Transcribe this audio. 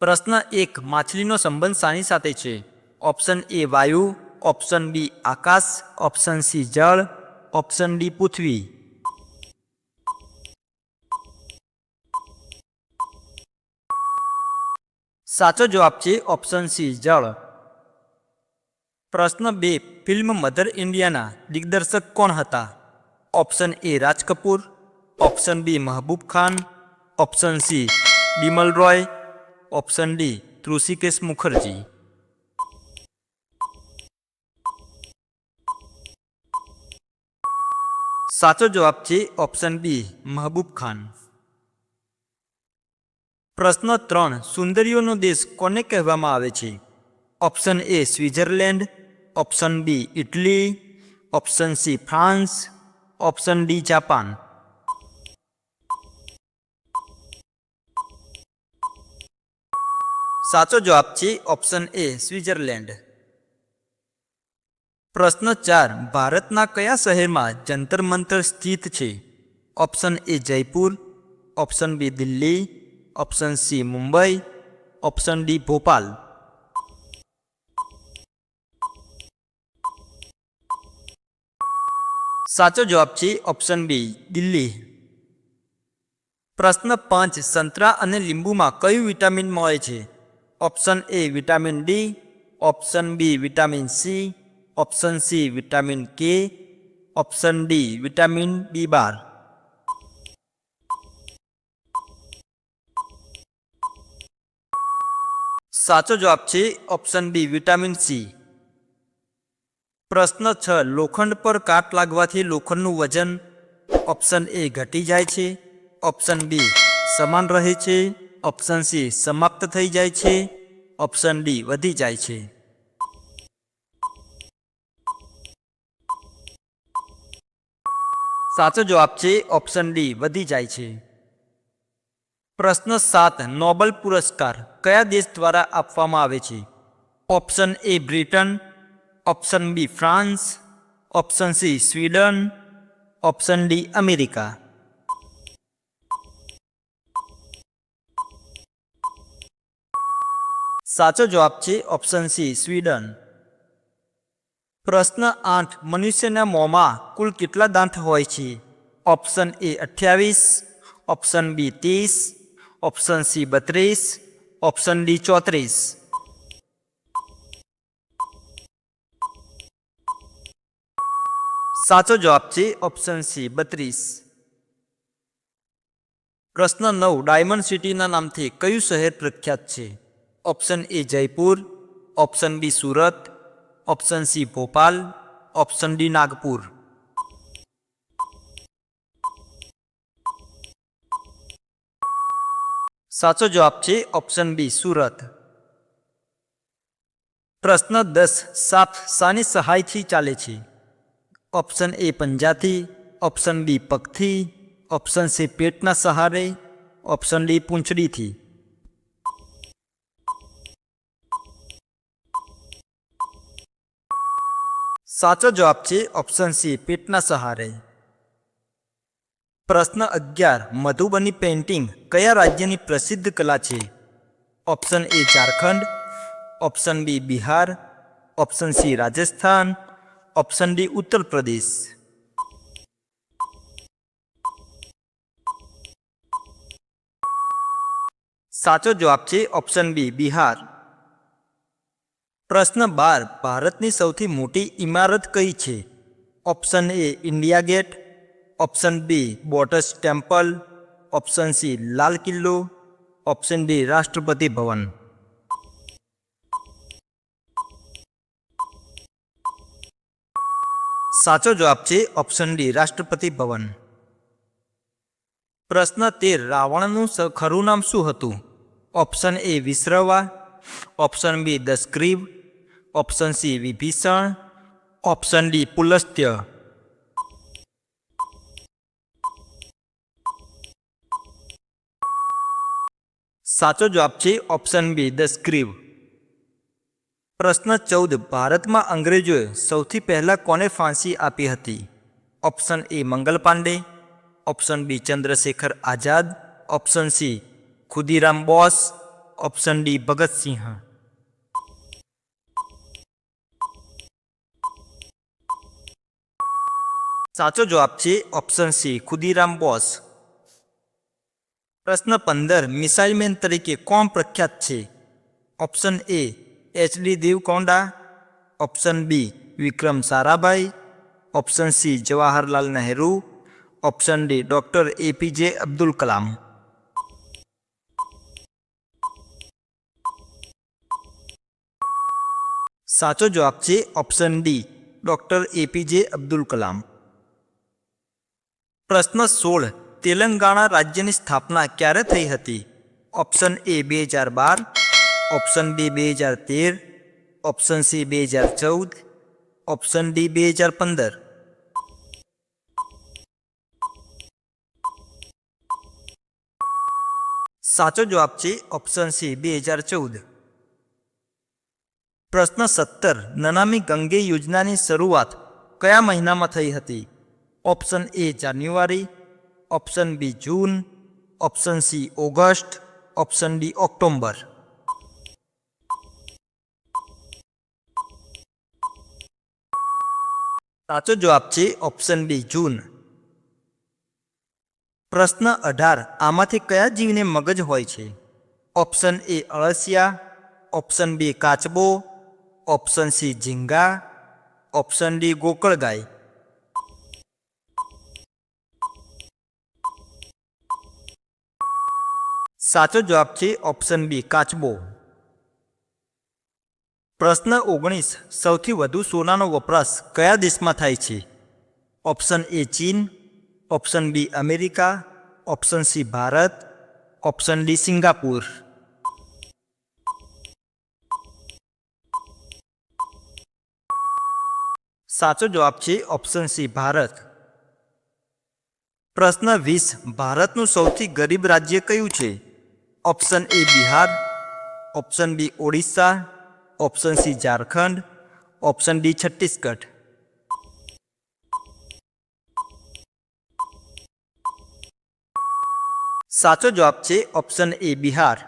પ્રશ્ન 1 માછલીનો સંબંધ શાની સાથે છે? ઓપ્શન એ વાયુ, ઓપ્શન બી આકાશ, ઓપ્શન સી જળ, ઓપ્શન ડી પૃથ્વી. સાચો જવાબ છે ઓપ્શન સી જળ. પ્રશ્ન 2 ફિલ્મ મધર ઇન્ડિયાના દિગ્દર્શક કોણ હતા? Option A Raj Kapoor, option B Mehboob Khan, option C Bimal Roy, option D Hrishikesh Mukherjee. સાચો જવાબ છે ઓપ્શન બી મહબૂબ ખાન. પ્રશ્ન 3 સુંદરીઓનો દેશ કોને કહેવામાં આવે છે? Option A Switzerland, option B Italy, option C France, option D Japan. સાચો જવાબ છે ઓપ્શન એ સ્વિટ્ઝરલેન્ડ. પ્રશ્ન 4 ભારતના કયા શહેરમાં જંતર મંતર સ્થિત છે? Option A Jaipur, option B Delhi, option C Mumbai, option D Bhopal. સાચો જવાબ છે ઓપ્શન બી દિલ્હી. પ્રશ્ન 5 સંતરા અને લીંબુમાં કયું વિટામિન મળે છે? Option A vitamin D, option B vitamin C, option C vitamin K, option D vitamin બી12. સાચો જવાબ છે ઓપ્શન બી વિટામિન સી. પ્રશ્ન 6 લોખંડ પર કાટ લાગવાથી લોખંડનું વજન ઓપ્શન એ ઘટી જાય છે, ઓપ્શન બી સમાન રહે છે, ઓપ્શન સી સમાપ્ત થઈ જાય છે, ઓપ્શન ડી વધી જાય છે. સાચો જવાબ છે ઓપ્શન ડી વધી જાય છે. પ્રશ્ન 7 નોબેલ પુરસ્કાર કયા દેશ દ્વારા આપવામાં આવે છે? Option A Britain, option B France, option C Sweden, option D America. સાચો જવાબ છે ઓપ્શન સી સ્વીડન. પ્રશ્ન 8 મનુષ્યના મોંમાં કુલ કેટલા દાંત હોય છે? Option A 28, option B 30, option C 32, option D 34. સાચો જવાબ છે ઓપ્શન સી 32. પ્રશ્ન 9 ડાયમંડ સિટીના નામથી કયું શહેર પ્રખ્યાત છે? Option A Jaipur, option B Surat, option C Bhopal, option D Nagpur. સાચો જવાબ છે ઓપ્શન બી સુરત. પ્રશ્ન 10 સાપ શાની સહાયથી ચાલે છે? ઓપ્શન એ પંજાથી, ઓપ્શન બી પગથી, ઓપ્શન સી પેટના સહારે, ઓપ્શન ડી પૂંછડીથી. સાચો જવાબ છે ઓપ્શન સી પેટના સહારે. પ્રશ્ન 11 મધુબની પેઇન્ટિંગ કયા રાજ્યની પ્રસિદ્ધ કલા છે? Option A Jharkhand, option B Bihar, option C Rajasthan, option D Uttar Pradesh. સાચો જવાબ છે ઓપ્શન બી બિહાર. પ્રશ્ન 12 ભારતની સૌથી મોટી ઇમારત કઈ છે? Option A India gate, option B lotus temple, option C Lal Qila, option D રાષ્ટ્રપતિ ભવન. સાચો જવાબ છે ઓપ્શન ડી રાષ્ટ્રપતિ ભવન. પ્રશ્ન 13 રાવણનું ખરું નામ શું હતું? Option A Vishrava, option B Dashagriva, option C Vibhishana, option D Pulastya. સાચો જવાબ છે ઓપ્શન બી દશગ્રીવ. પ્રશ્ન 14 ભારતમાં અંગ્રેજોએ સૌથી પહેલાં કોને ફાંસી આપી હતી? Option A Mangal Pandey, option B Chandrashekhar Azad, option C Khudiram Bose, option D Bhagat Singh. સાચો જવાબ છે ઓપ્શન સી ખુદીરામ બોસ. પ્રશ્ન 15 મિસાઇલમેન તરીકે કોણ પ્રખ્યાત છે? Option A HD. Devakonda, option B Vikram Sarabhai, option C Jawaharlal Nehru, option D doctor APJ Abdul Kalam. સાચો જવાબ છે option D doctor APJ Abdul Kalam. પ્રશ્ન 16 તેલંગાણા રાજ્યની સ્થાપના ક્યારે થઈ હતી? Option A 2012, option B 2013, option C 2014, option D 2015. સાચો જવાબ છે ઓપ્શન સી 2014. પ્રશ્ન 17 નમામિ ગંગે યોજનાની શરૂઆત કયા મહિનામાં થઈ હતી? Option A January, option B June, option C August, option D October. સાચો જવાબ છે ઓપ્શન બી જૂન. પ્રશ્ન 18 આમાંથી કયા જીવને મગજ હોય છે? ઓપ્શન એ અળસિયા, ઓપ્શન બી કાચબો, ઓપ્શન સી ઝીંગા, ઓપ્શન ડી ગોકળગાય. સાચો જવાબ છે ઓપ્શન બી કાચબો. પ્રશ્ન 19 સૌથી વધુ સોનાનો વપરાશ કયા દેશમાં થાય છે? ઓપ્શન એ ચીન, option B America, option C Bharat, option D Singapore. સાચો જવાબ છે ઓપ્શન સી ભારત. પ્રશ્ન 20 ભારતનું સૌથી ગરીબ રાજ્ય કયું છે? Option A Bihar, option B Odisha, option C Jharkhand, option D Chhattisgarh. સાચો જવાબ છે ઓપ્શન એ બિહાર.